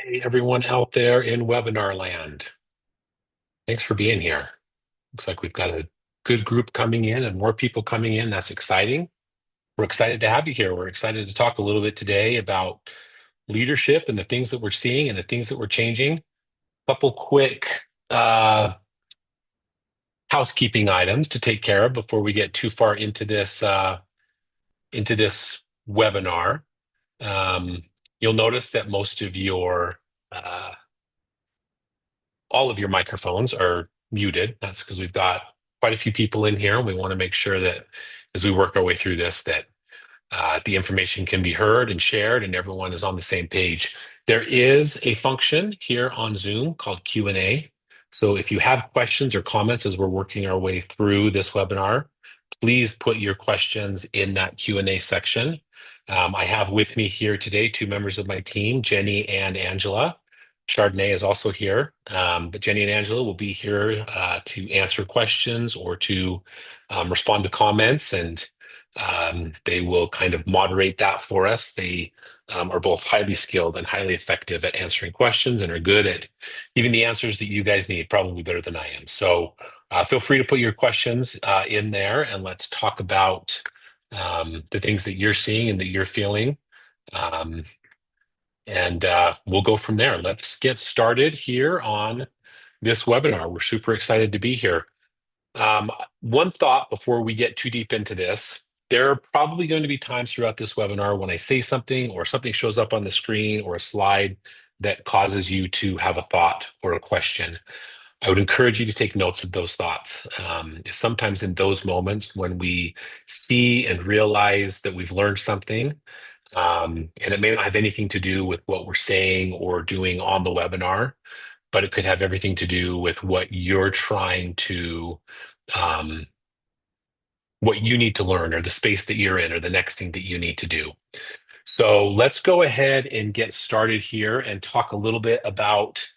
Hey, everyone out there in webinar land. Thanks for being here. Looks like we've got a good group coming in and more people coming in. That's exciting. We're excited to have you here. We're excited to talk a little bit today about leadership and the things that we're seeing and the things that we're changing. Couple quick housekeeping items to take care of before we get too far into this webinar. Um, you'll notice that uh, all of your microphones are muted. That's because we've got quite a few people in here. We want to make sure that as we work our way through this, that the information can be heard and shared and everyone is on the same page. There is a function here on Zoom called Q&A. So if you have questions or comments as we're working our way through this webinar, please put your questions in that Q&A section. I have with me here today two members of my team, Jenny and Angela. Chardonnay is also here, but Jenny and Angela will be here to answer questions or to respond to comments, and they will kind of moderate that for us. They are both highly skilled and highly effective at answering questions and are good at giving the answers that you guys need, probably better than I am. So feel free to put your questions in there and let's talk about the things that you're seeing and that you're feeling. Um, and we'll go from there. Let's get started here on this webinar. We're super excited to be here. One thought before we get too deep into this, there are probably going to be times throughout this webinar when I say something or something shows up on the screen or a slide that causes you to have a thought or a question. I would encourage you to take notes of those thoughts. Sometimes in those moments when we see and realize that we've learned something, and it may not have anything to do with what we're saying or doing on the webinar, but it could have everything to do with what you're trying to, um, what you need to learn or the space that you're in or the next thing that you need to do. So let's go ahead and get started here and talk a little bit about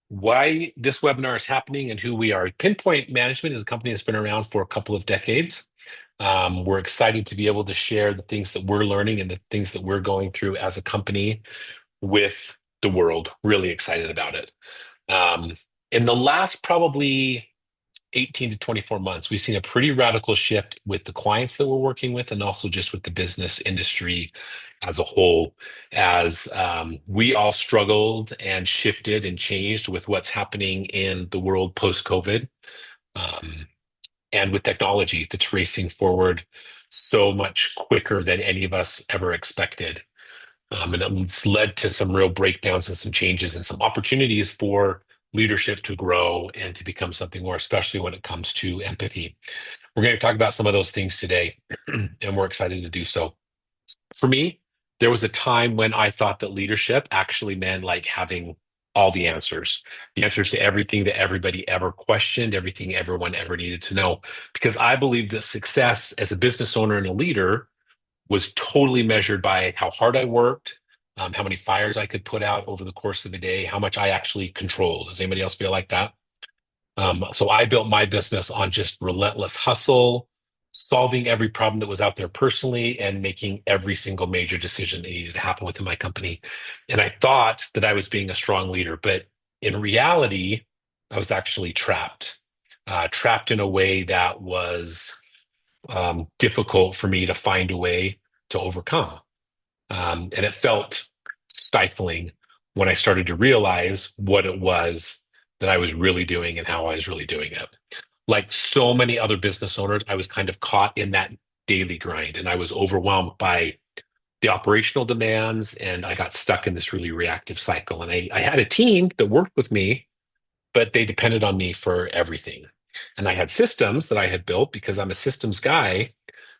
why this webinar is happening and who we are. Pinpoint Management is a company that's been around for a couple of decades. We're excited to be able to share the things that we're learning and the things that we're going through as a company with the world. Really excited about it. Um, in the last probably 18 to 24 months, we've seen a pretty radical shift with the clients that we're working with and also just with the business industry as a whole, as we all struggled and shifted and changed with what's happening in the world post-COVID, um, and with technology that's racing forward so much quicker than any of us ever expected. And it's led to some real breakdowns and some changes and some opportunities for leadership to grow and to become something more, especially when it comes to empathy. We're going to talk about some of those things today, and we're excited to do so. For me, there was a time when I thought that leadership actually meant like having all the answers to everything that everybody ever questioned, everything everyone ever needed to know, because I believe that success as a business owner and a leader was totally measured by how hard I worked, how many fires I could put out over the course of a day, how much I actually controlled. Does anybody else feel like that? So I built my business on just relentless hustle, solving every problem that was out there personally, and making every single major decision that needed to happen within my company. And I thought that I was being a strong leader, but in reality, I was actually trapped in a way that was difficult for me to find a way to overcome. And it felt stifling when I started to realize what it was that I was really doing and how I was really doing it. Like so many other business owners, I was kind of caught in that daily grind and I was overwhelmed by the operational demands and I got stuck in this really reactive cycle. And I had a team that worked with me, but they depended on me for everything. And I had systems that I had built because I'm a systems guy,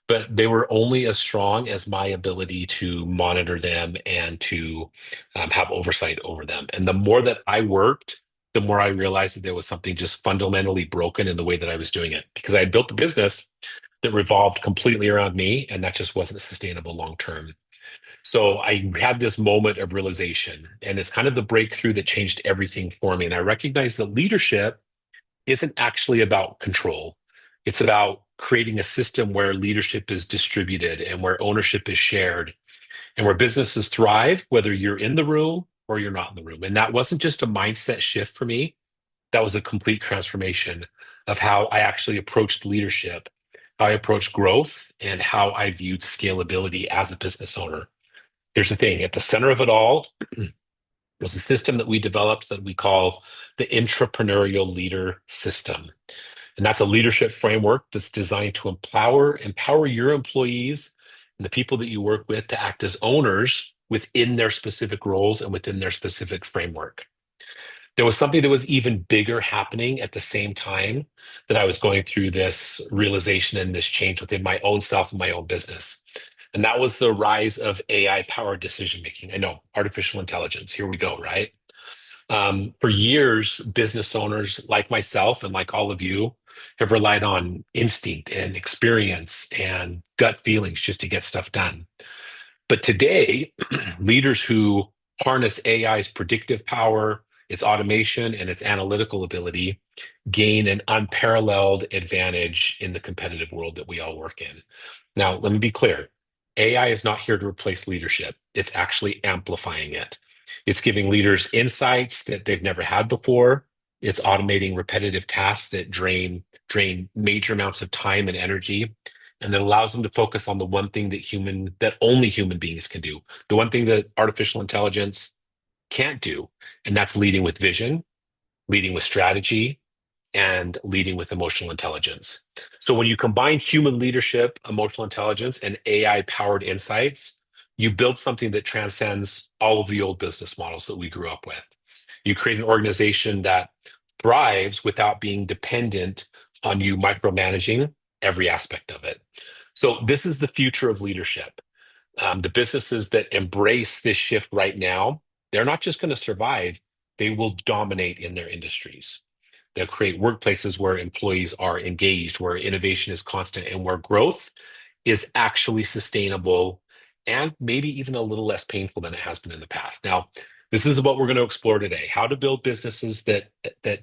but they were only as strong as my ability to monitor them and to have oversight over them. And the more that I worked, the more I realized that there was something just fundamentally broken in the way that I was doing it because I had built a business that revolved completely around me, and that just wasn't sustainable long term. So I had this moment of realization, and it's kind of the breakthrough that changed everything for me. And I recognized that leadership isn't actually about control. It's about creating a system where leadership is distributed and where ownership is shared and where businesses thrive, whether you're in the room or you're not in the room. And that wasn't just a mindset shift for me. That was a complete transformation of how I actually approached leadership, how I approached growth, and how I viewed scalability as a business owner. Here's the thing, at the center of it all was a system that we developed that we call the Intrapreneurial Leader System. And that's a leadership framework that's designed to empower your employees and the people that you work with to act as owners within their specific roles and within their specific framework. There was something that was even bigger happening at the same time that I was going through this realization and this change within my own self and my own business. And that was the rise of AI powered decision making. I know, artificial intelligence. Here we go, right? For years, business owners like myself and like all of you have relied on instinct and experience and gut feelings just to get stuff done. But today, leaders who harness AI's predictive power, its automation, and its analytical ability gain an unparalleled advantage in the competitive world that we all work in. Now, let me be clear. AI is not here to replace leadership. It's actually amplifying it. It's giving leaders insights that they've never had before. It's automating repetitive tasks that drain major amounts of time and energy. And it allows them to focus on the one thing that only human beings can do, the one thing that artificial intelligence can't do, and that's leading with vision, leading with strategy, and leading with emotional intelligence. So when you combine human leadership, emotional intelligence, and AI powered insights, you build something that transcends all of the old business models that we grew up with. You create an organization that thrives without being dependent on you micromanaging every aspect of it. So this is the future of leadership. The businesses that embrace this shift right now, they're not just going to survive, they will dominate in their industries. They'll create workplaces where employees are engaged, where innovation is constant, and where growth is actually sustainable and maybe even a little less painful than it has been in the past. Now, this is what we're going to explore today: how to build businesses that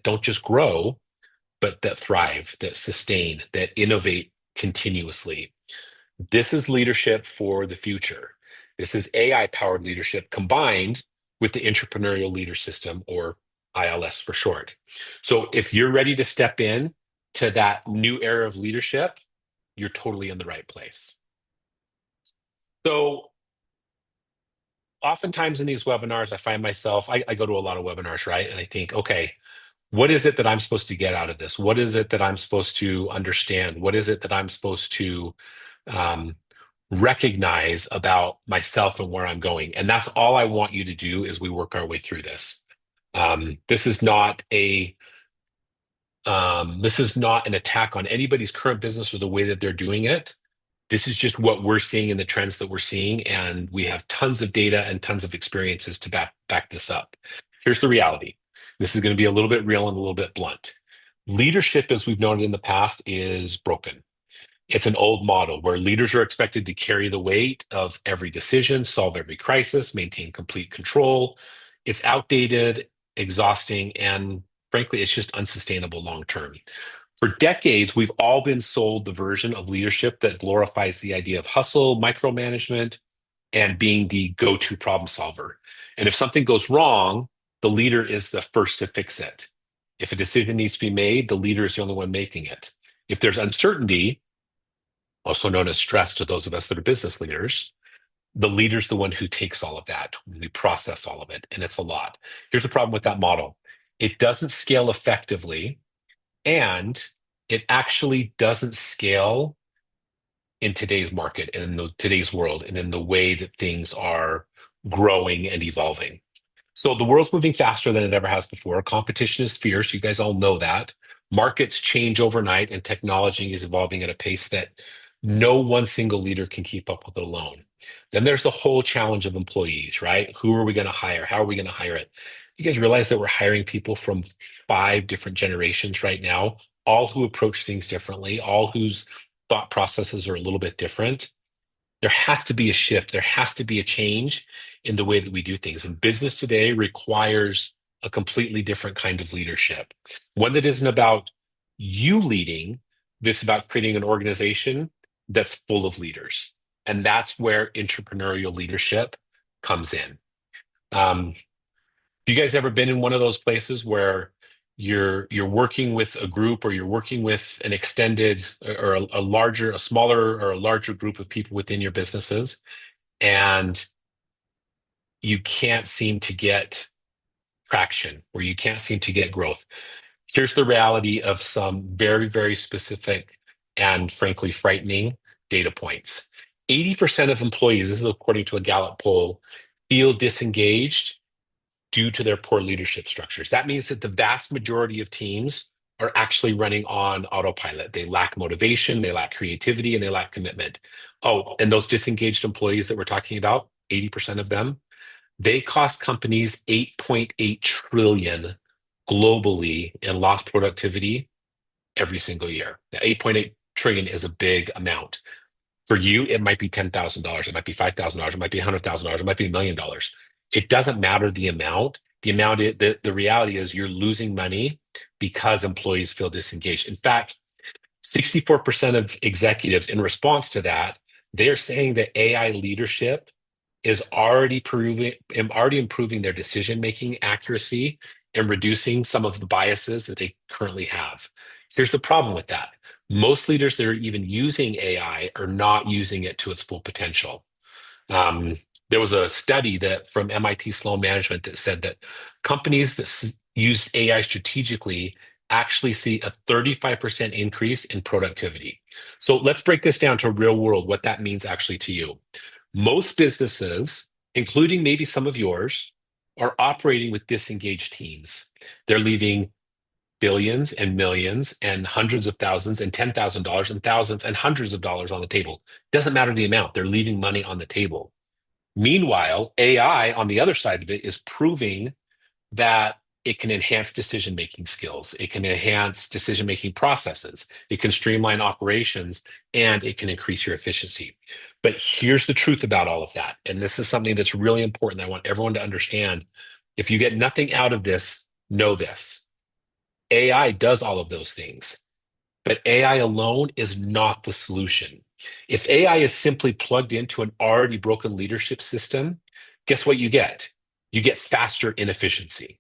don't just grow, but that thrive, that sustain, that innovate continuously. This is leadership for the future. This is AI powered leadership combined with the entrepreneurial leader system, or ILS for short. So if you're ready to step in to that new era of leadership, you're totally in the right place. So oftentimes in these webinars, I find myself, I go to a lot of webinars, right? And I think, okay, what is it that I'm supposed to get out of this? What is it that I'm supposed to understand? What is it that I'm supposed to um, recognize about myself and where I'm going? And that's all I want you to do as we work our way through this. This is not an attack on anybody's current business or the way that they're doing it. This is just what we're seeing in the trends that we're seeing, and we have tons of data and tons of experiences to back this up. Here's the reality. This is going to be a little bit real and a little bit blunt. Leadership, as we've noted in the past, is broken. It's an old model where leaders are expected to carry the weight of every decision, solve every crisis, maintain complete control. It's outdated, exhausting, and frankly, it's just unsustainable long term. For decades, we've all been sold the version of leadership that glorifies the idea of hustle, micromanagement, and being the go to problem solver. And if something goes wrong, the leader is the first to fix it. If a decision needs to be made, the leader is the only one making it. If there's uncertainty, also known as stress to those of us that are business leaders, the leader's the one who takes all of that. We process all of it, and it's a lot. Here's the problem with that model: it doesn't scale effectively, and it actually doesn't scale in today's market and in today's world and in the way that things are growing and evolving. So the world's moving faster than it ever has before. Competition is fierce. You guys all know that. Markets change overnight, and technology is evolving at a pace that no one single leader can keep up with alone. Then there's the whole challenge of employees, right? Who are we going to hire? How are we going to hire it? You guys realize that we're hiring people from 5 different generations right now, all who approach things differently, all whose thought processes are a little bit different. There has to be a shift. There has to be a change in the way that we do things. And business today requires a completely different kind of leadership, one that isn't about you leading, but it's about creating an organization that's full of leaders. And that's where entrepreneurial leadership comes in. Um, Do you guys ever been in one of those places where you're working with a group, or you're working with an extended, or a larger, a smaller or a larger group of people within your businesses, and you can't seem to get traction, or you can't seem to get growth? Here's the reality of some very, very specific and frankly frightening data points. 80% of employees, this is according to a Gallup poll, feel disengaged due to their poor leadership structures. That means that the vast majority of teams are actually running on autopilot. They lack motivation, they lack creativity, and they lack commitment. Oh, and those disengaged employees that we're talking about, 80% of them, they cost companies 8.8 trillion globally in lost productivity every single year. Now, 8.8 trillion is a big amount. For you, it might be $10,000, it might be $5,000, it might be $100,000, it might be $1 million. It doesn't matter the amount. The reality is you're losing money because employees feel disengaged. In fact, 64% of executives, in response to that, they're saying that AI leadership is already improving their decision-making accuracy and reducing some of the biases that they currently have. Here's the problem with that. Most leaders that are even using AI are not using it to its full potential. Um, there was a study that from MIT Sloan Management that said that companies that use AI strategically actually see a 35% increase in productivity. So let's break this down to real world, what that means actually to you. Most businesses, including maybe some of yours, are operating with disengaged teams. They're leaving billions and millions and hundreds of thousands and $10,000 and thousands and hundreds of dollars on the table. Doesn't matter the amount, they're leaving money on the table. Meanwhile, AI on the other side of it is proving that it can enhance decision-making skills, it can enhance decision-making processes, it can streamline operations, and it can increase your efficiency. But here's the truth about all of that, and this is something that's really important. I want everyone to understand. If you get nothing out of this, know this. AI does all of those things, but AI alone is not the solution. If AI is simply plugged into an already broken leadership system, guess what you get? You get faster inefficiency.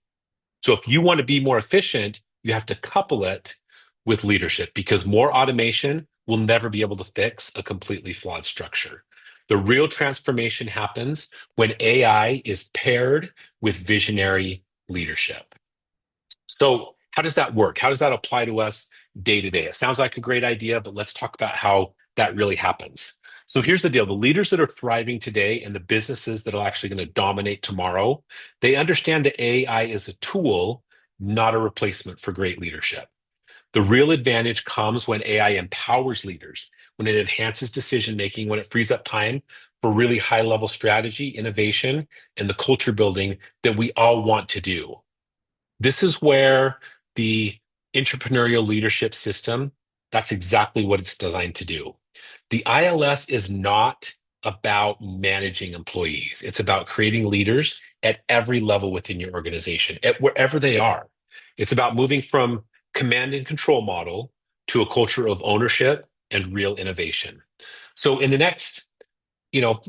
So if you want to be more efficient, you have to couple it with leadership, because more automation will never be able to fix a completely flawed structure. The real transformation happens when AI is paired with visionary leadership. So, how does that work? How does that apply to us day to day? It sounds like a great idea, but let's talk about how that really happens. So, here's the deal: the leaders that are thriving today and the businesses that are actually going to dominate tomorrow, they understand that AI is a tool, not a replacement for great leadership. The real advantage comes when AI empowers leaders, when it enhances decision making, when it frees up time for really high level strategy, innovation, and the culture building that we all want to do. This is where the entrepreneurial leadership system, that's exactly what it's designed to do. The ILS is not about managing employees. It's about creating leaders at every level within your organization, at wherever they are. It's about moving from command and control model to a culture of ownership and real innovation. So in the next, you know,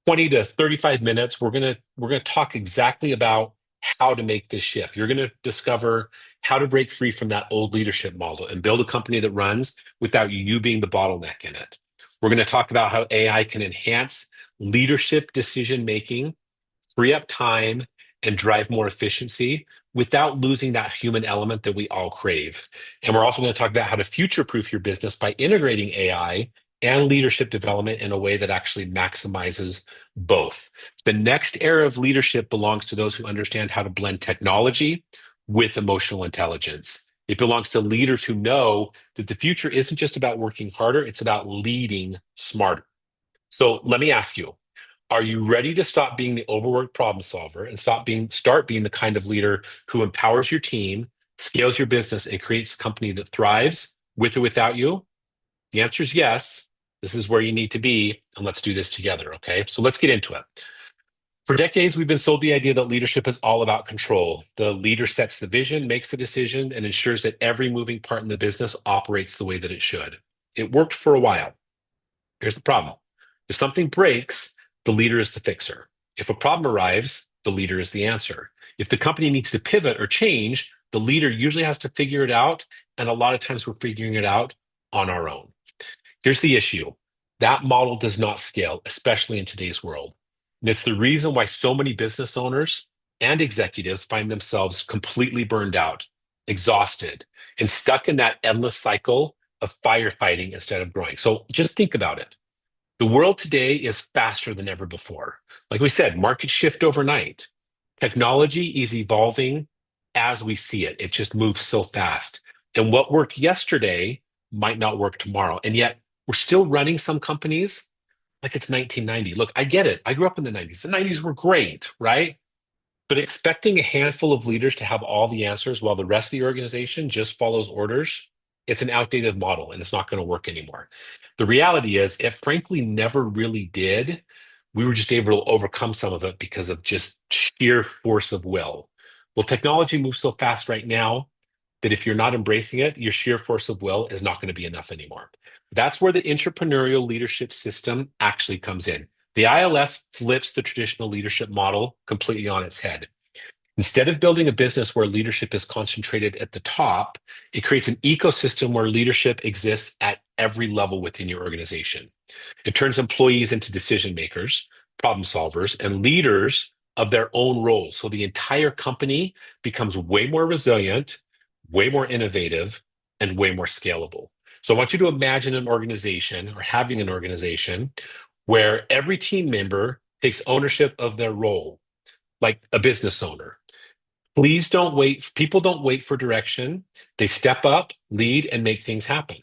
20 to 35 minutes, we're going to talk exactly about how to make this shift. You're going to discover how to break free from that old leadership model and build a company that runs without you being the bottleneck in it. We're going to talk about how AI can enhance leadership decision making, free up time, and drive more efficiency without losing that human element that we all crave. And we're also going to talk about how to future proof your business by integrating AI and leadership development in a way that actually maximizes both. The next era of leadership belongs to those who understand how to blend technology with emotional intelligence. It belongs to leaders who know that the future isn't just about working harder, it's about leading smarter. So let me ask you, are you ready to stop being the overworked problem solver and start being the kind of leader who empowers your team, scales your business, and creates a company that thrives with or without you? The answer is yes. This is where you need to be, and let's do this together, okay? So let's get into it. For decades, we've been sold the idea that leadership is all about control. The leader sets the vision, makes the decision, and ensures that every moving part in the business operates the way that it should. It worked for a while. Here's the problem. If something breaks, the leader is the fixer. If a problem arrives, the leader is the answer. If the company needs to pivot or change, the leader usually has to figure it out. And a lot of times we're figuring it out on our own. Here's the issue. That model does not scale, especially in today's world. And it's the reason why so many business owners and executives find themselves completely burned out, exhausted, and stuck in that endless cycle of firefighting instead of growing. So just think about it. The world today is faster than ever before. Like we said, markets shift overnight. Technology is evolving as we see it. It just moves so fast. And what worked yesterday might not work tomorrow. And yet we're still running some companies like it's 1990. Look, I get it. I grew up in the 90s. The 90s were great, right? But expecting a handful of leaders to have all the answers while the rest of the organization just follows orders, it's an outdated model and it's not going to work anymore. The reality is, it frankly never really did. We were just able to overcome some of it because of just sheer force of will. Well, technology moves so fast right now that if you're not embracing it, your sheer force of will is not going to be enough anymore. That's where the entrepreneurial leadership system actually comes in. The ILS flips the traditional leadership model completely on its head. Instead of building a business where leadership is concentrated at the top, it creates an ecosystem where leadership exists at every level within your organization. It turns employees into decision makers, problem solvers, and leaders of their own roles. So the entire company becomes way more resilient, way more innovative, and way more scalable. So I want you to imagine an organization or having an organization where every team member takes ownership of their role, like a business owner. Please don't wait. People don't wait for direction. They step up, lead, and make things happen.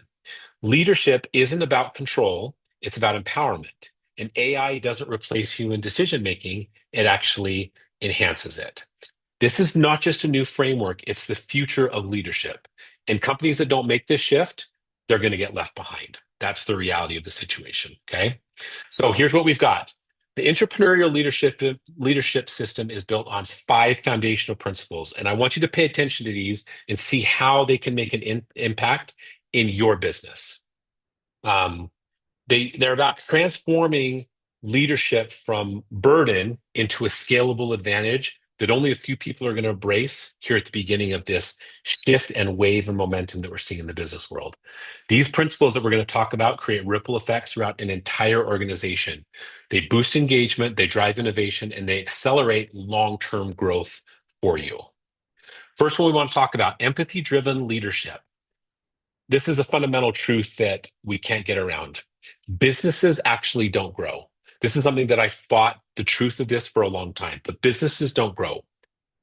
Leadership isn't about control, it's about empowerment. And AI doesn't replace human decision making, it actually enhances it. This is not just a new framework, it's the future of leadership. And companies that don't make this shift, they're going to get left behind. That's the reality of the situation. Okay. So here's what we've got. The entrepreneurial leadership system is built on five foundational principles. And I want you to pay attention to these and see how they can make an impact in your business. Um, they're about transforming leadership from burden into a scalable advantage that only a few people are going to embrace here at the beginning of this shift and wave and momentum that we're seeing in the business world. These principles that we're going to talk about create ripple effects throughout an entire organization. They boost engagement, they drive innovation, and they accelerate long-term growth for you. First one we want to talk about, empathy-driven leadership. This is a fundamental truth that we can't get around. Businesses actually don't grow. This is something that I fought the truth of this for a long time, but businesses don't grow.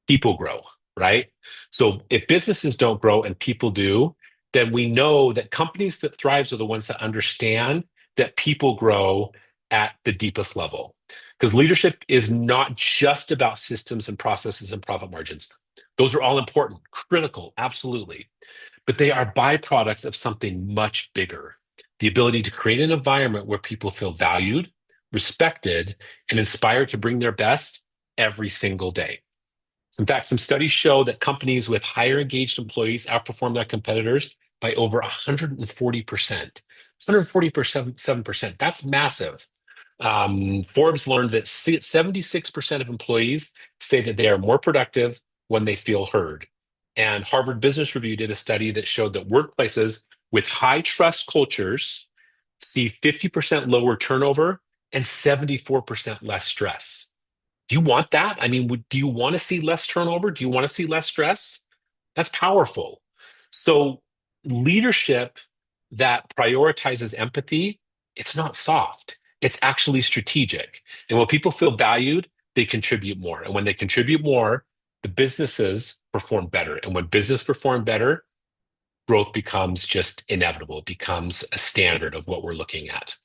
People grow, right? So if businesses don't grow and people do, then we know that companies that thrive are the ones that understand that people grow at the deepest level. Because leadership is not just about systems and processes and profit margins. Those are all important, critical, absolutely, but they are byproducts of something much bigger. The ability to create an environment where people feel valued, respected, and inspired to bring their best every single day. In fact, some studies show that companies with higher engaged employees outperform their competitors by over 140%. 147%. That's massive. Forbes learned that 76% of employees say that they are more productive when they feel heard. And Harvard Business Review did a study that showed that workplaces with high trust cultures see 50% lower turnover and 74% less stress. Do you want that? I mean, do you want to see less turnover? Do you want to see less stress? That's powerful. So, leadership that prioritizes empathy, it's not soft. It's actually strategic. And when people feel valued, they contribute more. And when they contribute more, the businesses perform better. And when business perform better, growth becomes just inevitable. It becomes a standard of what we're looking at.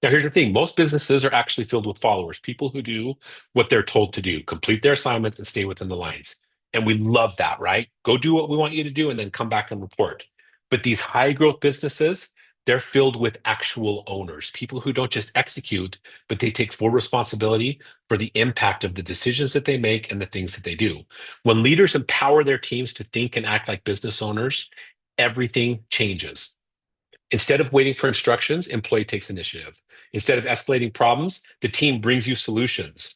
Now, here's the thing. Most businesses are actually filled with followers, people who do what they're told to do, complete their assignments and stay within the lines. And we love that, right? Go do what we want you to do and then come back and report. But these high growth businesses, they're filled with actual owners, people who don't just execute, but they take full responsibility for the impact of the decisions that they make and the things that they do. When leaders empower their teams to think and act like business owners, everything changes. Instead of waiting for instructions, employee takes initiative. Instead of escalating problems, the team brings you solutions.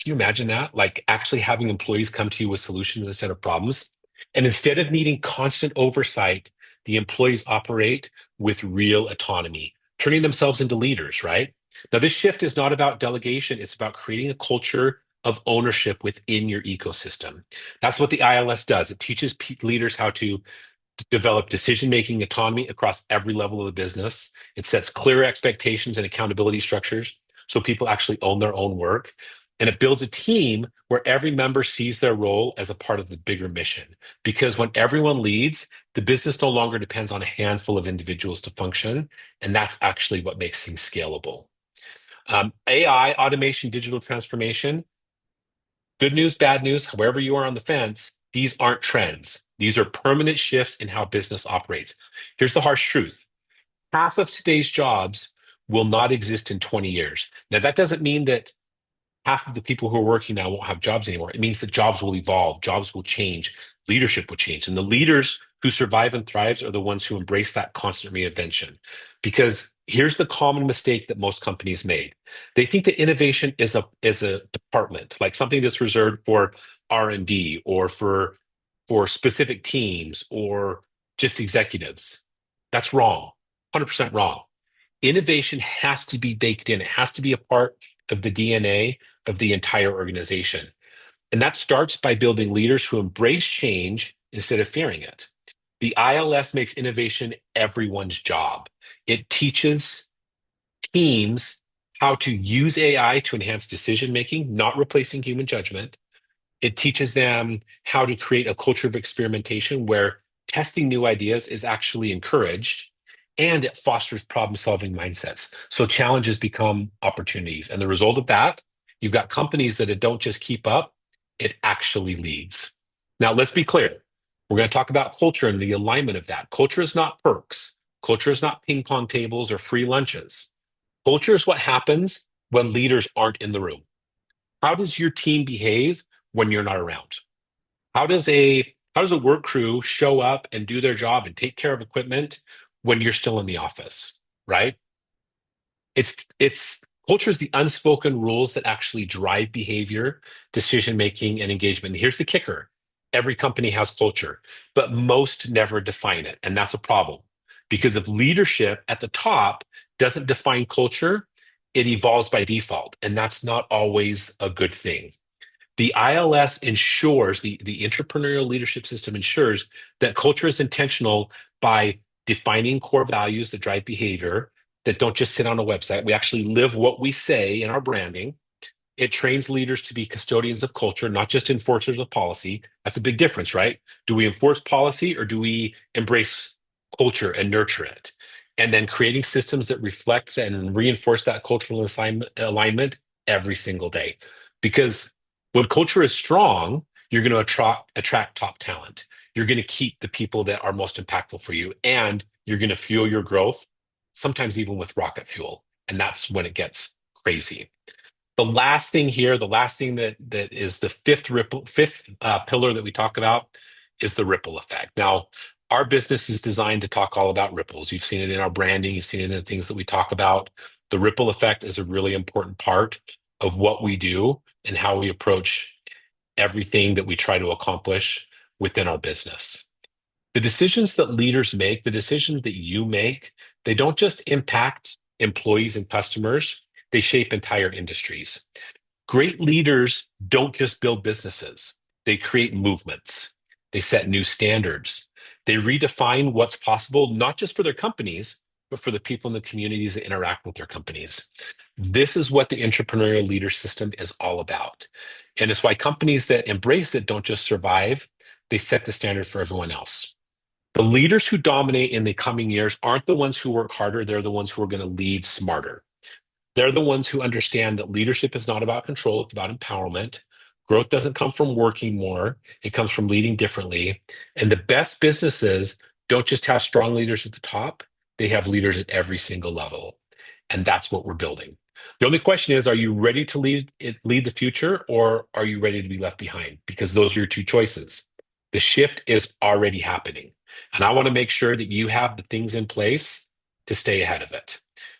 Can you imagine that? Like actually having employees come to you with solutions instead of problems. And instead of needing constant oversight, the employees operate with real autonomy, turning themselves into leaders, right? Now, this shift is not about delegation, it's about creating a culture of ownership within your ecosystem. That's what the ILS does. It teaches leaders how to develop decision-making autonomy across every level of the business. It sets clear expectations and accountability structures so people actually own their own work. And it builds a team where every member sees their role as a part of the bigger mission. Because when everyone leads, the business no longer depends on a handful of individuals to function. And that's actually what makes things scalable. AI, automation, digital transformation, good news, bad news, however you are on the fence, these aren't trends. These are permanent shifts in how business operates. Here's the harsh truth. Half of today's jobs will not exist in 20 years. Now, that doesn't mean that half of the people who are working now won't have jobs anymore. It means that jobs will evolve, jobs will change, leadership will change. And the leaders who survive and thrive are the ones who embrace that constant reinvention. Because here's the common mistake that most companies made. They think that innovation is a department, like something that's reserved for R&D or for specific teams or just executives. That's wrong. 100% wrong. Innovation has to be baked in. It has to be a part of the DNA of the entire organization. And that starts by building leaders who embrace change instead of fearing it. The ILS makes innovation everyone's job. It teaches teams how to use AI to enhance decision making, not replacing human judgment. It teaches them how to create a culture of experimentation where testing new ideas is actually encouraged, and it fosters problem solving mindsets. So challenges become opportunities. And the result of that, you've got companies that it don't just keep up, it actually leads. Now, let's be clear. We're going to talk about culture and the alignment of that. Culture is not perks. Culture is not ping pong tables or free lunches. Culture is what happens when leaders aren't in the room. How does your team behave when you're not around? How does a work crew show up and do their job and take care of equipment when you're still in the office, right? It's culture is the unspoken rules that actually drive behavior, decision making, and engagement. And here's the kicker. Every company has culture, but most never define it. And that's a problem. Because if leadership at the top doesn't define culture, it evolves by default. And that's not always a good thing. The ILS ensures, the entrepreneurial leadership system ensures that culture is intentional by defining core values that drive behavior that don't just sit on a website. We actually live what we say in our branding. It trains leaders to be custodians of culture, not just enforcers of policy. That's a big difference, right? Do we enforce policy or do we embrace culture and nurture it? And then creating systems that reflect and reinforce that cultural alignment every single day. Because when culture is strong, you're going to attract top talent. You're going to keep the people that are most impactful for you, and you're going to fuel your growth, sometimes even with rocket fuel. And that's when it gets crazy. The last thing here, the last thing that is the fifth pillar that we talk about is the ripple effect. Now, our business is designed to talk all about ripples. You've seen it in our branding, you've seen it in the things that we talk about. The ripple effect is a really important part of what we do and how we approach everything that we try to accomplish within our business. The decisions that leaders make, the decisions that you make, they don't just impact employees and customers, they shape entire industries. Great leaders don't just build businesses, they create movements, they set new standards, they redefine what's possible, not just for their companies, but for the people in the communities that interact with their companies. This is what the entrepreneurial leader system is all about. And it's why companies that embrace it don't just survive, they set the standard for everyone else. The leaders who dominate in the coming years aren't the ones who work harder, they're the ones who are going to lead smarter. They're the ones who understand that leadership is not about control, it's about empowerment. Growth doesn't come from working more, it comes from leading differently. And the best businesses don't just have strong leaders at the top, they have leaders at every single level. And that's what we're building. The only question is, are you ready to lead the future, or are you ready to be left behind? Because those are your two choices. The shift is already happening. And I want to make sure that you have the things in place to stay ahead of it.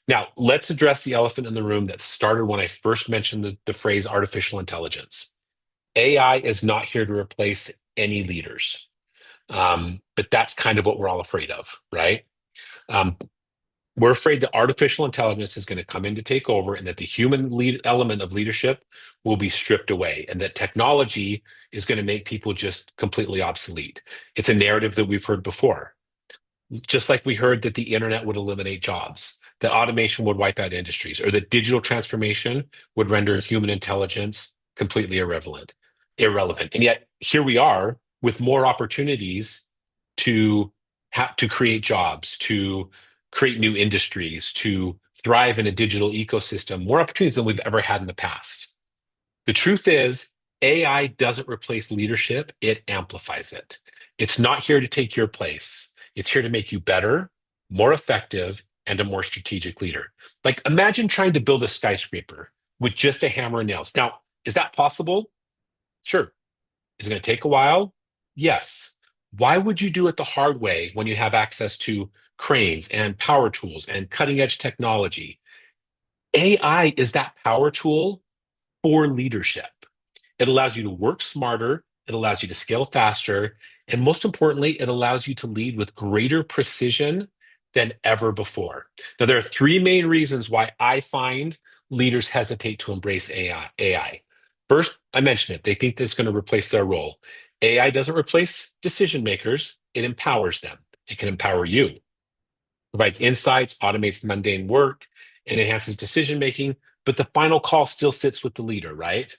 Now, let's address the elephant in the room that started when I first mentioned the phrase artificial intelligence. AI is not here to replace any leaders. But that's kind of what we're all afraid of, right? Um, we're afraid that artificial intelligence is going to come in to take over and that the human element of leadership will be stripped away and that technology is going to make people just completely obsolete. It's a narrative that we've heard before. Just like we heard that the internet would eliminate jobs, that automation would wipe out industries, or that digital transformation would render human intelligence completely irrelevant. And yet here we are with more opportunities to to create jobs, to create new industries, to thrive in a digital ecosystem, more opportunities than we've ever had in the past. The truth is, AI doesn't replace leadership, it amplifies it. It's not here to take your place. It's here to make you better, more effective, and a more strategic leader. Like imagine trying to build a skyscraper with just a hammer and nails. Now, is that possible? Sure. Is it going to take a while? Yes. Why would you do it the hard way when you have access to cranes and power tools and cutting edge technology? AI is that power tool for leadership. It allows you to work smarter, it allows you to scale faster, and most importantly, it allows you to lead with greater precision than ever before. Now, there are three main reasons why I find leaders hesitate to embrace AI. First, I mentioned it, they think that it's going to replace their role. AI doesn't replace decision makers, it empowers them. It can empower you, provides insights, automates mundane work, and enhances decision making, but the final call still sits with the leader, right?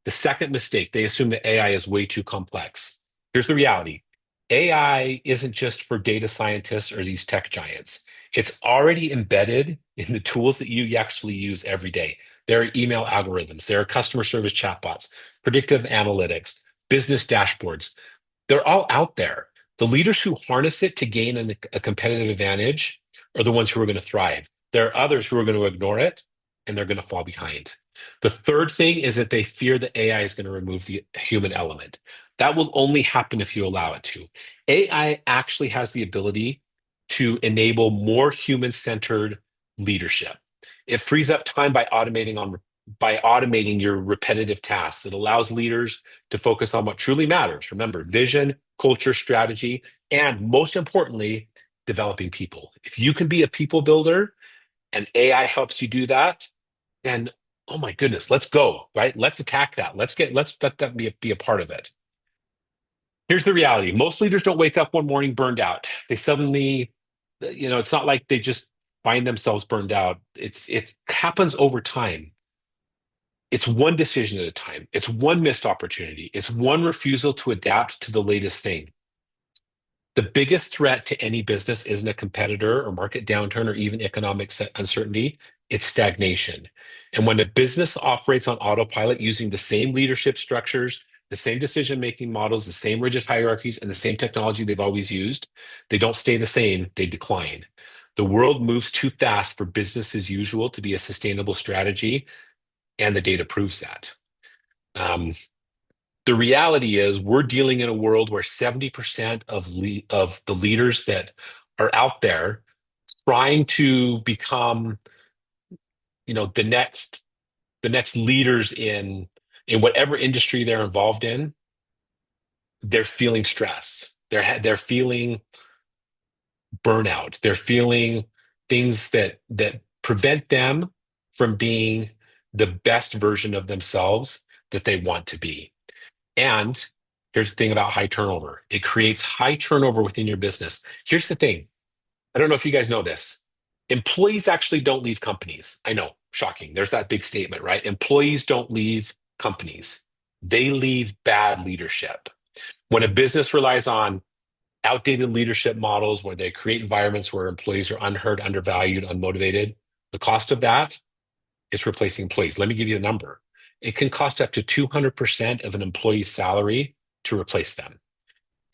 The second mistake, they assume that AI is way too complex. Here's the reality. AI isn't just for data scientists or these tech giants. It's already embedded in the tools that you actually use every day. There are email algorithms, there are customer service chatbots, predictive analytics, business dashboards. They're all out there. The leaders who harness it to gain a competitive advantage are the ones who are going to thrive. There are others who are going to ignore it and they're going to fall behind. The third thing is that they fear that AI is going to remove the human element. That will only happen if you allow it to. AI actually has the ability to enable more human-centered leadership. It frees up time by automating your repetitive tasks. It allows leaders to focus on what truly matters. Remember, vision, culture, strategy, and most importantly, developing people. If you can be a people builder and AI helps you do that, then oh my goodness, let's go, right? Let's attack that. Let's let that be a part of it. Here's the reality. Most leaders don't wake up one morning burned out. They suddenly, it's not like they just find themselves burned out. It happens over time. It's one decision at a time. It's one missed opportunity. It's one refusal to adapt to the latest thing. The biggest threat to any business isn't a competitor or market downturn or even economic uncertainty. It's stagnation. And when a business operates on autopilot using the same leadership structures, the same decision-making models, the same rigid hierarchies, and the same technology they've always used, they don't stay the same, they decline. The world moves too fast for business as usual to be a sustainable strategy, and the data proves that. Um, the reality is we're dealing in a world where 70% of the leaders that are out there trying to become, the next leaders in whatever industry they're involved in, they're feeling stress. They're feeling burnout. They're feeling things that prevent them from being the best version of themselves that they want to be. And here's the thing about high turnover. It creates high turnover within your business. Here's the thing. I don't know if you guys know this. Employees actually don't leave companies. I know, shocking. There's that big statement, right? Employees don't leave companies. They leave bad leadership. When a business relies on outdated leadership models where they create environments where employees are unheard, undervalued, unmotivated, the cost of that is replacing employees. Let me give you a number. It can cost up to 200% of an employee's salary to replace them.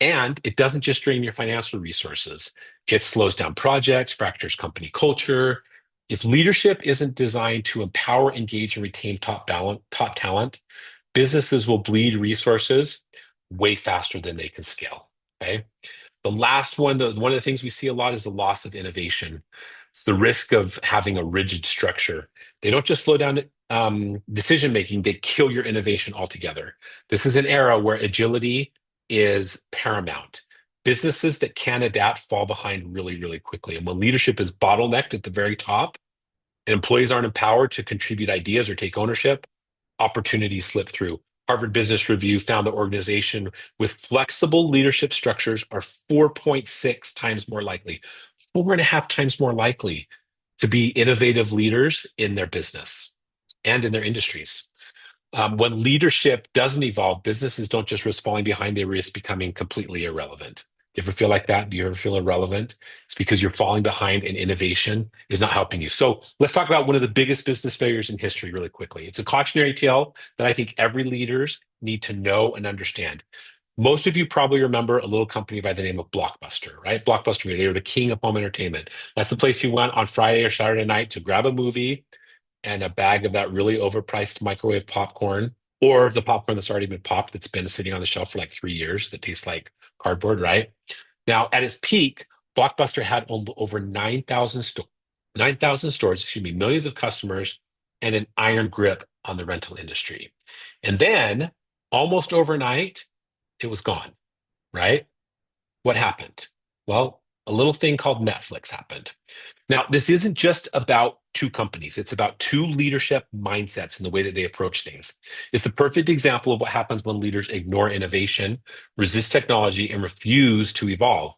And it doesn't just drain your financial resources. It slows down projects, fractures company culture. If leadership isn't designed to empower, engage, and retain top talent, businesses will bleed resources way faster than they can scale. Okay. The last one, one of the things we see a lot is the loss of innovation. It's the risk of having a rigid structure. They don't just slow down decision making, they kill your innovation altogether. This is an era where agility is paramount. Businesses that can adapt fall behind really, really quickly. And when leadership is bottlenecked at the very top and employees aren't empowered to contribute ideas or take ownership, opportunities slip through. Harvard Business Review found that organization with flexible leadership structures are 4.6 times more likely, 4.5 times more likely to be innovative leaders in their business and in their industries. When leadership doesn't evolve, businesses don't just risk falling behind, they risk becoming completely irrelevant. Do you ever feel like that? Do you ever feel irrelevant? It's because you're falling behind and innovation is not helping you. So let's talk about one of the biggest business failures in history really quickly. It's a cautionary tale that I think every leaders need to know and understand. Most of you probably remember a little company by the name of Blockbuster, right? Blockbuster, they were the king of home entertainment. That's the place you went on Friday or Saturday night to grab a movie and a bag of that really overpriced microwave popcorn, or the popcorn that's already been popped that's been sitting on the shelf for like 3 years that tastes like cardboard, right? Now, at its peak, Blockbuster had over 9,000 stores, excuse me, millions of customers, and an iron grip on the rental industry. And then, almost overnight, it was gone, right? What happened? Well, a little thing called Netflix happened. Now, this isn't just about two companies. It's about two leadership mindsets and the way that they approach things. It's the perfect example of what happens when leaders ignore innovation, resist technology, and refuse to evolve.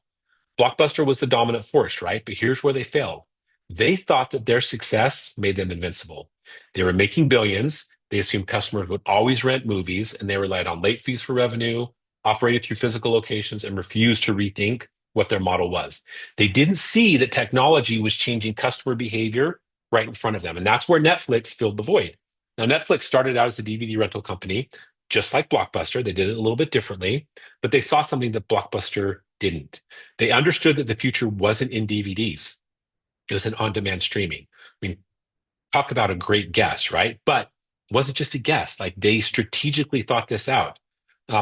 Blockbuster was the dominant force, right? But here's where they failed. They thought that their success made them invincible. They were making billions. They assumed customers would always rent movies, and they relied on late fees for revenue, operated through physical locations, and refused to rethink what their model was. They didn't see that technology was changing customer behavior right in front of them. And that's where Netflix filled the void. Now, Netflix started out as a DVD rental company, just like Blockbuster. They did it a little bit differently, but they saw something that Blockbuster didn't. They understood that the future wasn't in DVDs. It was in on-demand streaming. I mean, talk about a great guess, right? But it wasn't just a guess. Like they strategically thought this out.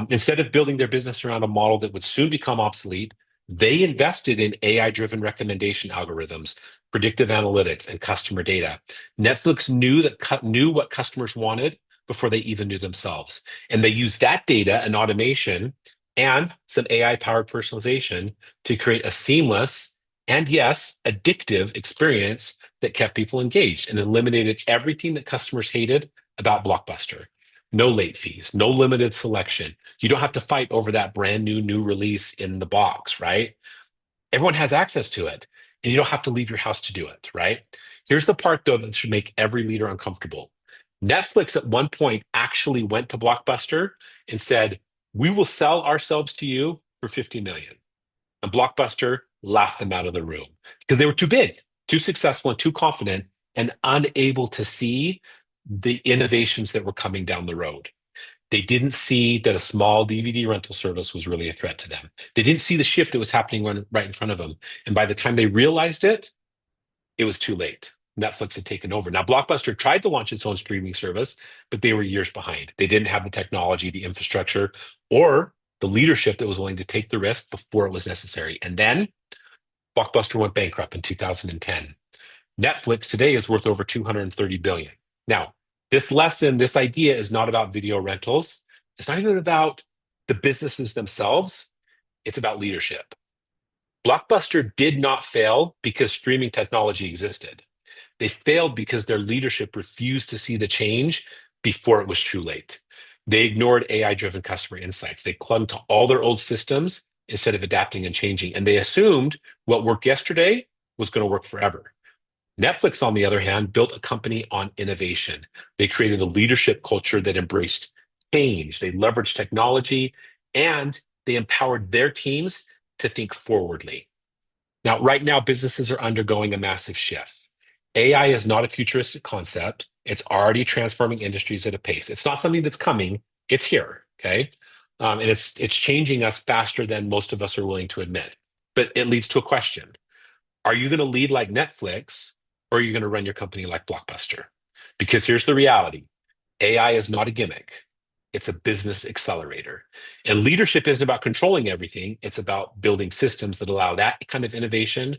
Instead of building their business around a model that would soon become obsolete, they invested in AI-driven recommendation algorithms, predictive analytics, and customer data. Netflix knew what customers wanted before they even knew themselves, and they used that data and automation and some AI-powered personalization to create a seamless and yes, addictive experience that kept people engaged and eliminated everything that customers hated about Blockbuster. No late fees, no limited selection. You don't have to fight over that brand new release in the box, right? Everyone has access to it, and you don't have to leave your house to do it, right? Here's the part, though, that should make every leader uncomfortable. Netflix at one point actually went to Blockbuster and said, "We will sell ourselves to you for 50 million." And Blockbuster laughed them out of the room because they were too big, too successful, and too confident, and unable to see the innovations that were coming down the road. They didn't see that a small DVD rental service was really a threat to them. They didn't see the shift that was happening right in front of them. And by the time they realized it, it was too late. Netflix had taken over. Now, Blockbuster tried to launch its own streaming service, but they were years behind. They didn't have the technology, the infrastructure, or the leadership that was willing to take the risk before it was necessary. And then Blockbuster went bankrupt in 2010. Netflix today is worth over 230 billion. Now, this idea is not about video rentals. It's not even about the businesses themselves. It's about leadership. Blockbuster did not fail because streaming technology existed. They failed because their leadership refused to see the change before it was too late. They ignored AI-driven customer insights. They clung to all their old systems instead of adapting and changing. And they assumed what worked yesterday was going to work forever. Netflix, on the other hand, built a company on innovation. They created a leadership culture that embraced change. They leveraged technology and they empowered their teams to think forwardly. Now, right now, businesses are undergoing a massive shift. AI is not a futuristic concept. It's already transforming industries at a pace. It's not something that's coming. It's here. Okay. And it's changing us faster than most of us are willing to admit. But it leads to a question. Are you going to lead like Netflix or are you going to run your company like Blockbuster? Because here's the reality. AI is not a gimmick. It's a business accelerator. And leadership isn't about controlling everything. It's about building systems that allow that kind of innovation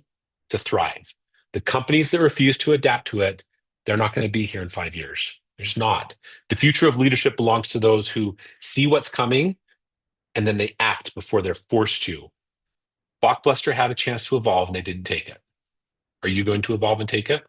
to thrive. The companies that refuse to adapt to it, they're not going to be here in 5 years. There's not. The future of leadership belongs to those who see what's coming and then they act before they're forced to. Blockbuster had a chance to evolve and they didn't take it. Are you going to evolve and take it?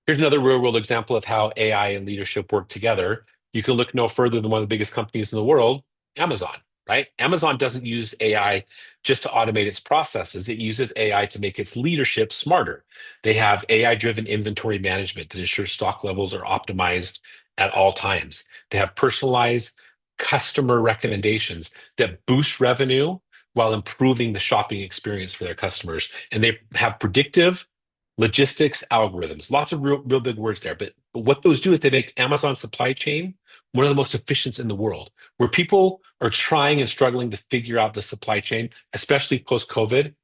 Here's another real world example of how AI and leadership work together. You can look no further than one of the biggest companies in the world, Amazon, right? Amazon doesn't use AI just to automate its processes. It uses AI to make its leadership smarter. They have AI-driven inventory management that ensures stock levels are optimized at all times. They have personalized customer recommendations that boost revenue while improving the shopping experience for their customers. And they have predictive logistics algorithms, lots of real big words there. But what those do is they make Amazon supply chain one of the most efficient in the world, where people are trying and struggling to figure out the supply chain, especially post COVID.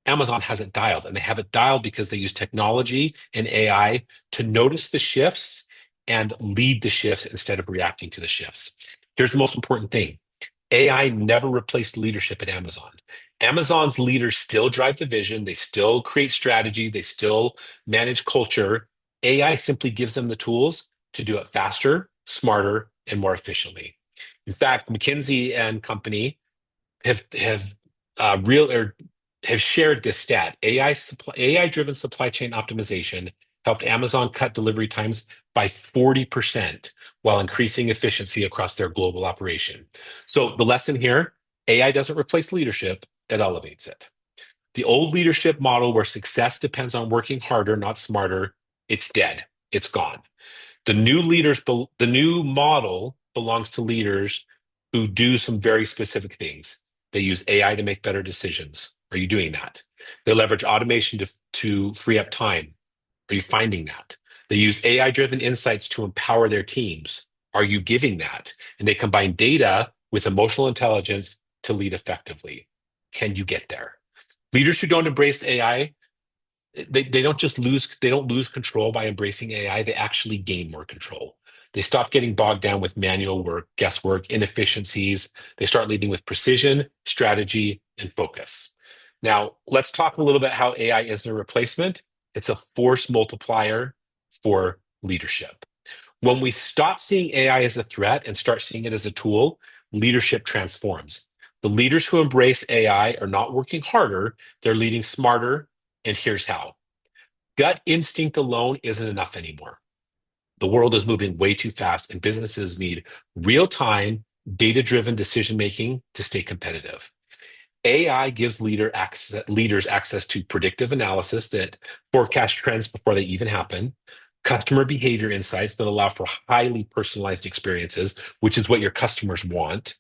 Amazon has it dialed, and they have it dialed because they use technology and AI to notice the shifts and lead the shifts instead of reacting to the shifts. Here's the most important thing. AI never replaced leadership at Amazon. Amazon's leaders still drive the vision, they still create strategy, they still manage culture. AI simply gives them the tools to do it faster, smarter, and more efficiently. In fact, McKinsey and company have real or have shared this stat. AI driven supply chain optimization helped Amazon cut delivery times by 40% while increasing efficiency across their global operation. So the lesson here, AI doesn't replace leadership, it elevates it. The old leadership model where success depends on working harder, not smarter, it's dead. It's gone. The new model belongs to leaders who do some very specific things. They use AI to make better decisions. Are you doing that? They leverage automation to free up time. Are you finding that? They use AI-driven insights to empower their teams. Are you giving that? And they combine data with emotional intelligence to lead effectively. Can you get there? Leaders who don't embrace AI, they don't just lose control by embracing AI, they actually gain more control. They stop getting bogged down with manual work, guesswork, inefficiencies. They start leading with precision, strategy, and focus. Now, let's talk a little bit how AI isn't a replacement. It's a force multiplier for leadership. When we stop seeing AI as a threat and start seeing it as a tool, leadership transforms. The leaders who embrace AI are not working harder, they're leading smarter. And here's how. Gut instinct alone isn't enough anymore. The world is moving way too fast, and businesses need real time, data driven decision making to stay competitive. AI gives leaders access to predictive analysis that forecast trends before they even happen, customer behavior insights that allow for highly personalized experiences, which is what your customers want.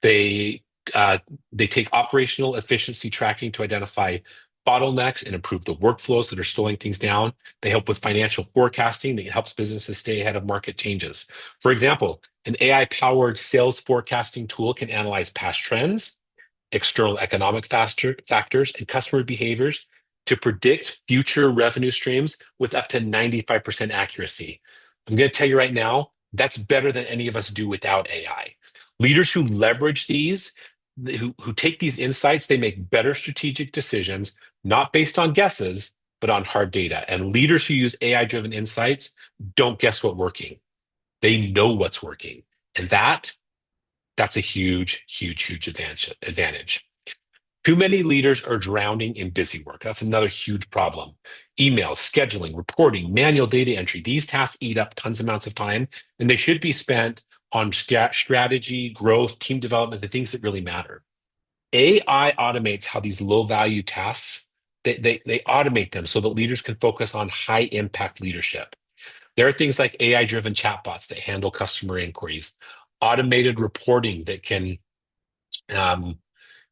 They uh, they take operational efficiency tracking to identify bottlenecks and improve the workflows that are slowing things down. They help with financial forecasting that helps businesses stay ahead of market changes. For example, an AI-powered sales forecasting tool can analyze past trends, external economic factors, and customer behaviors to predict future revenue streams with up to 95% accuracy. I'm going to tell you right now, that's better than any of us do without AI. Leaders who leverage these, who take these insights, they make better strategic decisions, not based on guesses, but on hard data. And leaders who use AI-driven insights don't guess what's working. They know what's working. And that's a huge advantage. Too many leaders are drowning in busy work. That's another huge problem. Emails, scheduling, reporting, manual data entry. These tasks eat up tons of amounts of time, and they should be spent on strategy, growth, team development, the things that really matter. AI automates how these low value tasks, they automate them so that leaders can focus on high impact leadership. There are things like AI driven chatbots that handle customer inquiries, automated reporting that can um,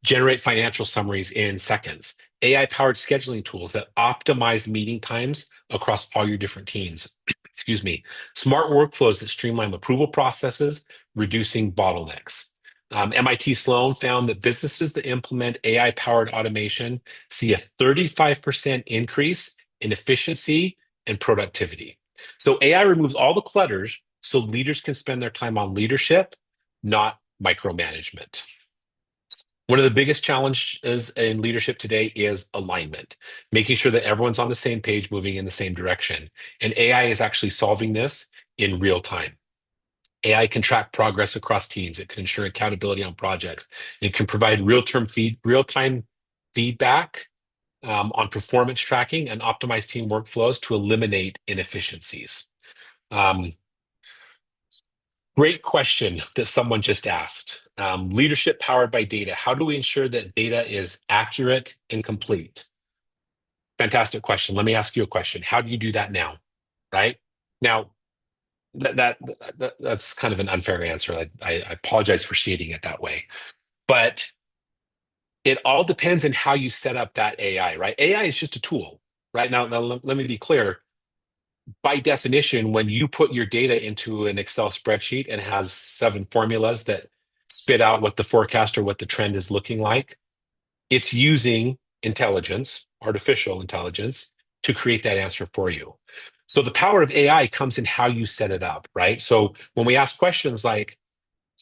generate financial summaries in seconds, AI powered scheduling tools that optimize meeting times across all your different teams. Excuse me. Smart workflows that streamline approval processes, reducing bottlenecks. MIT Sloan found that businesses that implement AI powered automation see a 35% increase in efficiency and productivity. So AI removes all the clutters so leaders can spend their time on leadership, not micromanagement. One of the biggest challenges in leadership today is alignment, making sure that everyone's on the same page, moving in the same direction. And AI is actually solving this in real time. AI can track progress across teams. It can ensure accountability on projects. It can provide real-time feedback on performance tracking and optimize team workflows to eliminate inefficiencies. Um, Great question that someone just asked. Leadership powered by data. How do we ensure that data is accurate and complete? Fantastic question. Let me ask you a question. How do you do that now? Right? Now, that, that, that's kind of an unfair answer. I apologize for stating it that way. But it all depends on how you set up that AI, right? AI is just a tool, right? Now let me be clear. By definition, when you put your data into an Excel spreadsheet and has 7 formulas that spit out what the forecast or what the trend is looking like, it's using intelligence, artificial intelligence, to create that answer for you. So the power of AI comes in how you set it up, right? So when we ask questions like,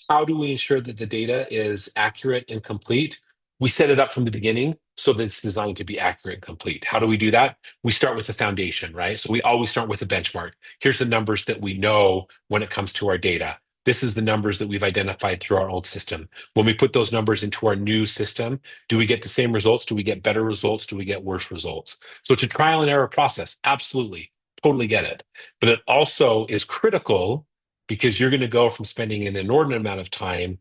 how do we ensure that the data is accurate and complete? We set it up from the beginning so that it's designed to be accurate and complete. How do we do that? We start with the foundation, right? So we always start with a benchmark. Here's the numbers that we know when it comes to our data. This is the numbers that we've identified through our old system. When we put those numbers into our new system, do we get the same results? Do we get better results? Do we get worse results? So it's a trial and error process. Absolutely. Totally get it. But it also is critical because you're going to go from spending an inordinate amount of time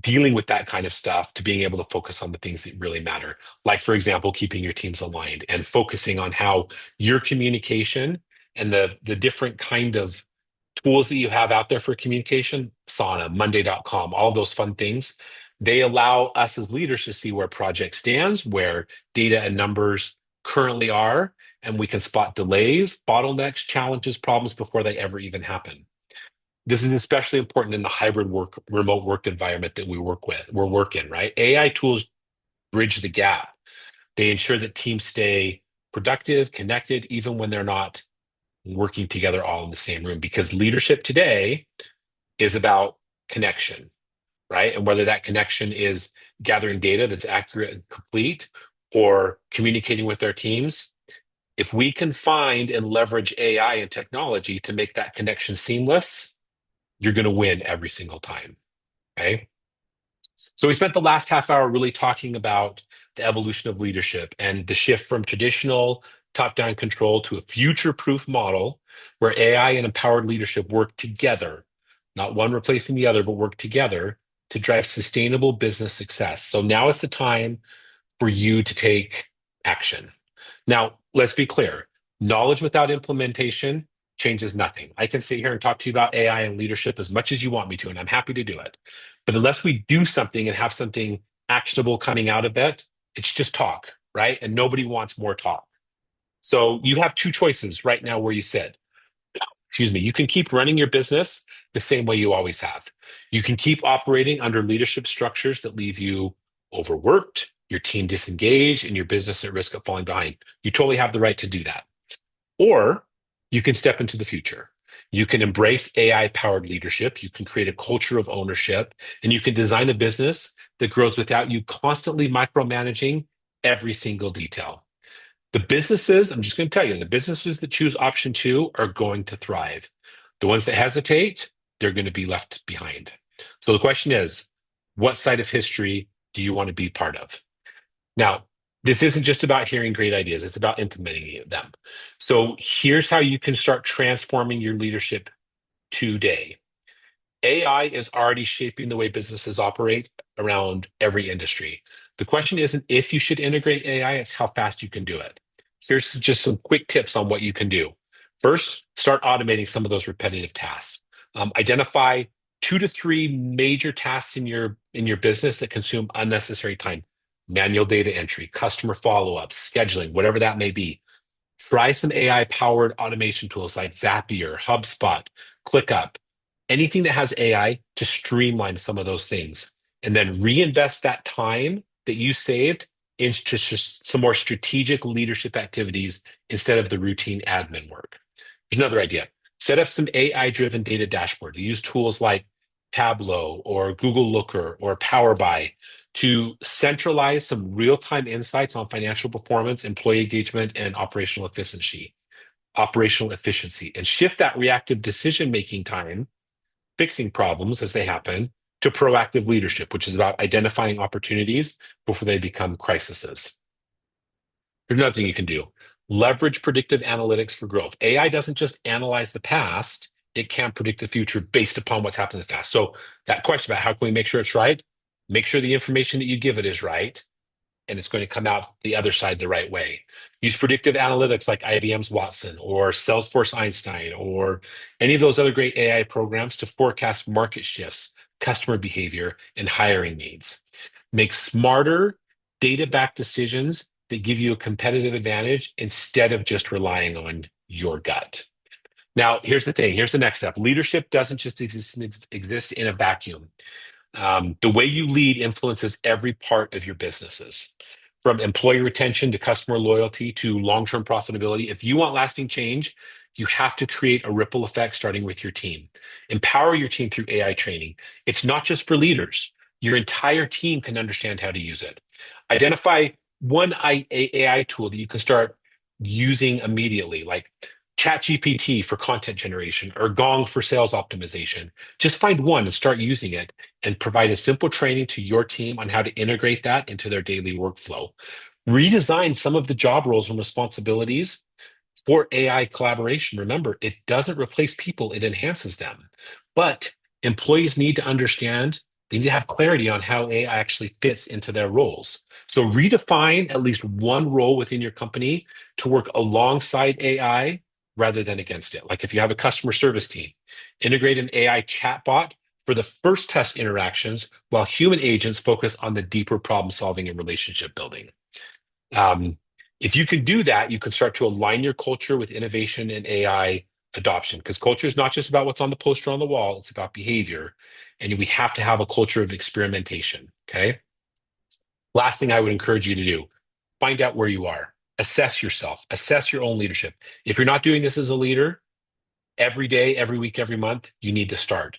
dealing with that kind of stuff to being able to focus on the things that really matter. Like, for example, keeping your teams aligned and focusing on how your communication and the different kind of tools that you have out there for communication, Sauna, Monday.com, all those fun things, they allow us as leaders to see where project stands, where data and numbers currently are, and we can spot delays, bottlenecks, challenges, problems before they ever even happen. This is especially important in the hybrid work, remote work environment that we're working, right? AI tools bridge the gap. They ensure that teams stay productive, connected, even when they're not working together all in the same room, because leadership today is about connection, right? And whether that connection is gathering data that's accurate and complete or communicating with their teams, if we can find and leverage AI and technology to make that connection seamless, you're going to win every single time. Okay. So we spent the last half hour really talking about the evolution of leadership and the shift from traditional top-down control to a future-proof model where AI and empowered leadership work together, not one replacing the other, but work together to drive sustainable business success. So now is the time for you to take action. Now, let's be clear. Knowledge without implementation changes nothing. I can sit here and talk to you about AI and leadership as much as you want me to, and I'm happy to do it. But unless we do something and have something actionable coming out of that, it's just talk, right? And nobody wants more talk. So you have two choices right now where you sit. Excuse me. You can keep running your business the same way you always have. You can keep operating under leadership structures that leave you overworked, your team disengaged, and your business at risk of falling behind. You totally have the right to do that. Or you can step into the future. You can embrace AI powered leadership. You can create a culture of ownership, and you can design a business that grows without you constantly micromanaging every single detail. The businesses, I'm just going to tell you, the businesses that choose option two are going to thrive. The ones that hesitate, they're going to be left behind. So the question is, what side of history do you want to be part of? Now, this isn't just about hearing great ideas, it's about implementing them. So here's how you can start transforming your leadership today. AI is already shaping the way businesses operate around every industry. The question isn't if you should integrate AI, it's how fast you can do it. Here's just some quick tips on what you can do. First, start automating some of those repetitive tasks. Identify 2 to 3 major tasks in your business that consume unnecessary time. Manual data entry, customer follow-up, scheduling, whatever that may be. Try some AI-powered automation tools like Zapier, HubSpot, ClickUp, anything that has AI to streamline some of those things, and then reinvest that time that you saved into just some more strategic leadership activities instead of the routine admin work. There's another idea. Set up some AI-driven data dashboard. Use tools like Tableau or Google Looker or Power BI to centralize some real-time insights on financial performance, employee engagement, and operational efficiency, and shift that reactive decision-making time, fixing problems as they happen, to proactive leadership, which is about identifying opportunities before they become crises. Here's another thing you can do. Leverage predictive analytics for growth. AI doesn't just analyze the past, it can predict the future based upon what's happened in the past. So that question about how can we make sure it's right? Make sure the information that you give it is right, and it's going to come out the other side the right way. Use predictive analytics like IBM's Watson or Salesforce Einstein or any of those other great AI programs to forecast market shifts, customer behavior, and hiring needs. Make smarter, data-backed decisions that give you a competitive advantage instead of just relying on your gut. Now, here's the thing. Here's the next step. Leadership doesn't just exist in a vacuum. The way you lead influences every part of your businesses, from employee retention to customer loyalty to long-term profitability. If you want lasting change, you have to create a ripple effect starting with your team. Empower your team through AI training. It's not just for leaders. Your entire team can understand how to use it. Identify one AI tool that you can start using immediately, like ChatGPT for content generation or Gong for sales optimization. Just find one and start using it, and provide a simple training to your team on how to integrate that into their daily workflow. Redesign some of the job roles and responsibilities for AI collaboration. Remember, it doesn't replace people, it enhances them. But employees need to understand, they need to have clarity on how AI actually fits into their roles. So redefine at least one role within your company to work alongside AI rather than against it. Like if you have a customer service team, integrate an AI chatbot for the first test interactions while human agents focus on the deeper problem solving and relationship building. Um, if you can do that, you can start to align your culture with innovation and AI adoption, because culture is not just about what's on the poster on the wall, it's about behavior. And we have to have a culture of experimentation. Okay. Last thing I would encourage you to do, find out where you are, assess yourself, assess your own leadership. If you're not doing this as a leader, every day, every week, every month, you need to start.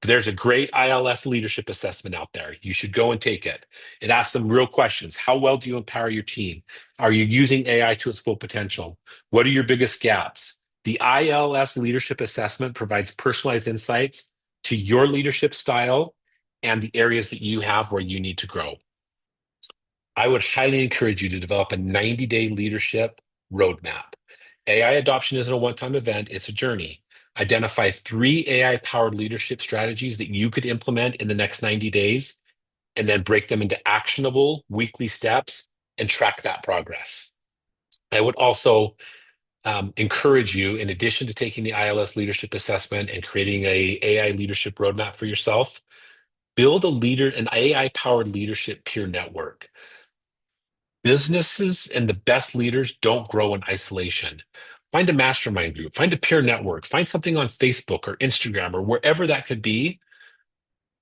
There's a great ILS leadership assessment out there. You should go and take it. It asks some real questions. How well do you empower your team? Are you using AI to its full potential? What are your biggest gaps? The ILS leadership assessment provides personalized insights to your leadership style and the areas that you have where you need to grow. I would highly encourage you to develop a 90-day leadership roadmap. AI adoption isn't a one-time event, it's a journey. Identify 3 AI-powered leadership strategies that you could implement in the next 90 days, and then break them into actionable weekly steps and track that progress. I would also encourage you, in addition to taking the ILS leadership assessment and creating a AI leadership roadmap for yourself, build an AI-powered leadership peer network. Businesses and the best leaders don't grow in isolation. Find a mastermind group, find a peer network, find something on Facebook or Instagram or wherever that could be,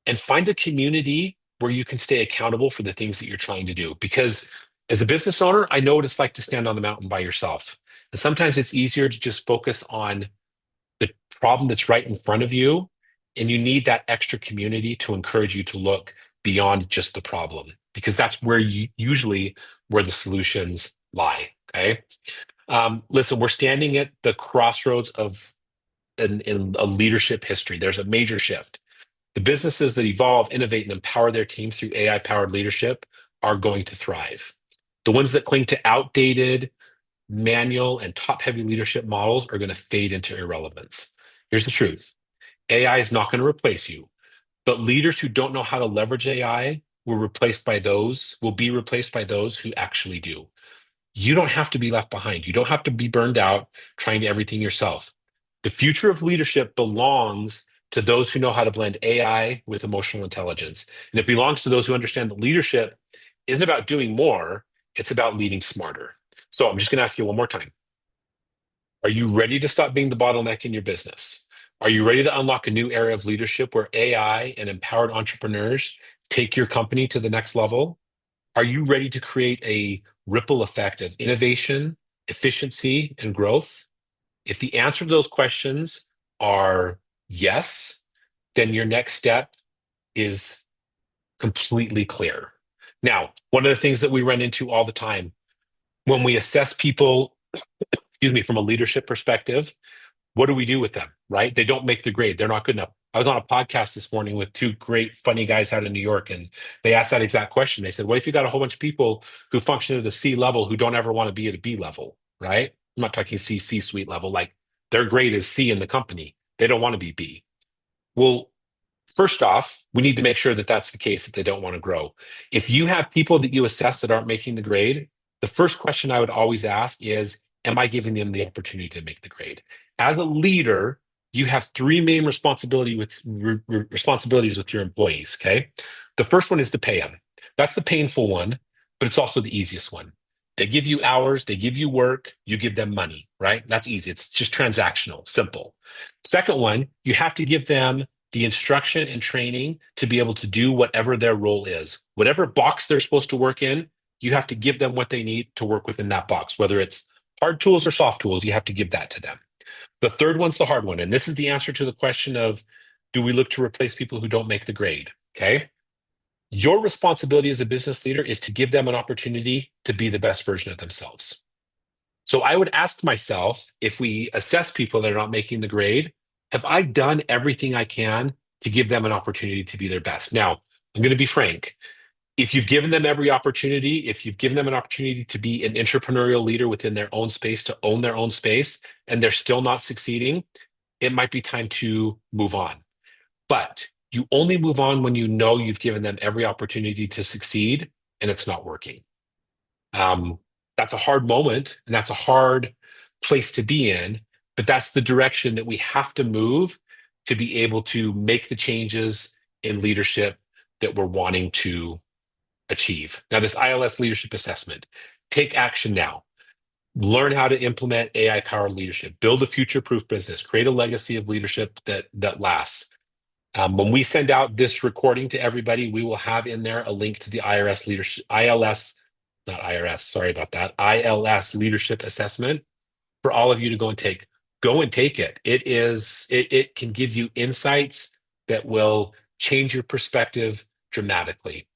and find a community where you can stay accountable for the things that you're trying to do. Because as a business owner, I know what it's like to stand on the mountain by yourself. And sometimes it's easier to just focus on the problem that's right in front of you, and you need that extra community to encourage you to look beyond just the problem, because that's where you usually where the solutions lie. Okay. Listen, we're standing at the crossroads of in a leadership history. There's a major shift. The businesses that evolve, innovate, and empower their teams through AI powered leadership are going to thrive. The ones that cling to outdated, manual, and top heavy leadership models are going to fade into irrelevance. Here's the truth: AI is not going to replace you, but leaders who don't know how to leverage AI will be replaced by those who actually do. You don't have to be left behind. You don't have to be burned out trying to everything yourself. The future of leadership belongs to those who know how to blend AI with emotional intelligence. And it belongs to those who understand that leadership isn't about doing more, it's about leading smarter. So I'm just going to ask you one more time. Are you ready to stop being the bottleneck in your business? Are you ready to unlock a new area of leadership where AI and empowered entrepreneurs take your company to the next level? Are you ready to create a ripple effect of innovation, efficiency, and growth? If the answer to those questions are yes, then your next step is completely clear. Now, one of the things that we run into all the time when we assess people, excuse me, from a leadership perspective, what do we do with them, right? They don't make the grade. They're not good enough. I was on a podcast this morning with two great, funny guys out of New York, and they asked that exact question. They said, what if you got a whole bunch of people who function at a C level who don't ever want to be at a B level, right? I'm not talking C-suite level. Like their grade is C in the company. They don't want to be B. Well, first off, we need to make sure that that's the case, that they don't want to grow. If you have people that you assess that aren't making the grade, the first question I would always ask is, am I giving them the opportunity to make the grade? As a leader, you have three main responsibilities with your employees, okay? The first one is to pay them. That's the painful one, but it's also the easiest one. They give you hours, they give you work, you give them money, right? That's easy. It's just transactional, simple. Second one, you have to give them the instruction and training to be able to do whatever their role is. Whatever box they're supposed to work in, you have to give them what they need to work within that box, whether it's hard tools or soft tools, you have to give that to them. The third one's the hard one. And this is the answer to the question of, do we look to replace people who don't make the grade? Okay. Your responsibility as a business leader is to give them an opportunity to be the best version of themselves. So I would ask myself, if we assess people that are not making the grade, have I done everything I can to give them an opportunity to be their best? Now, I'm going to be frank. If you've given them every opportunity, if you've given them an opportunity to be an entrepreneurial leader within their own space, to own their own space, and they're still not succeeding, it might be time to move on. But you only move on when you know you've given them every opportunity to succeed and it's not working. Um, that's a hard moment and that's a hard place to be in, but that's the direction that we have to move to be able to make the changes in leadership that we're wanting to achieve. Now, this ILS leadership assessment, take action now. Learn how to implement AI powered leadership, build a future proof business, create a legacy of leadership that lasts. When we send out this recording to everybody, we will have in there a link to the IRS leadership, ILS, not IRS, sorry about that, ILS leadership assessment for all of you to go and take. Go and take it. It can give you insights that will change your perspective dramatically.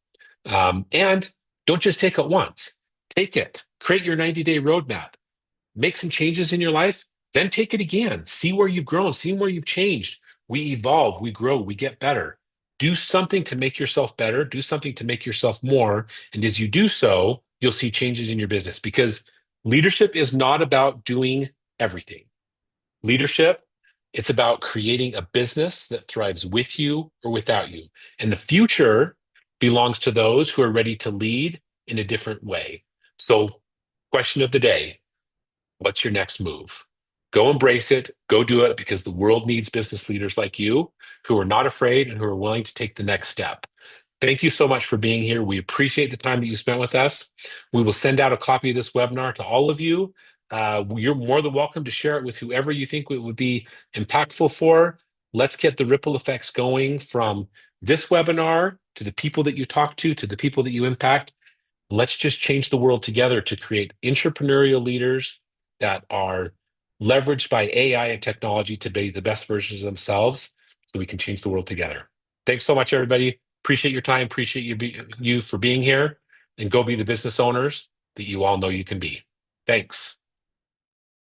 And don't just take it once. Take it. Create your 90-day roadmap. Make some changes in your life, then take it again. See where you've grown, see where you've changed. We evolve, we grow, we get better. Do something to make yourself better, do something to make yourself more. And as you do so, you'll see changes in your business because leadership is not about doing everything. Leadership, it's about creating a business that thrives with you or without you. And the future belongs to those who are ready to lead in a different way. So, question of the day. What's your next move? Go embrace it. Go do it because the world needs business leaders like you who are not afraid and who are willing to take the next step. Thank you so much for being here. We appreciate the time that you spent with us. We will send out a copy of this webinar to all of you. You're more than welcome to share it with whoever you think it would be impactful for. Let's get the ripple effects going from this webinar to the people that you talk to the people that you impact. Let's just change the world together to create entrepreneurial leaders that are leveraged by AI and technology to be the best versions of themselves so we can change the world together. Thanks so much, everybody. Appreciate your time. Appreciate you for being here, and go be the business owners that you all know you can be. Thanks.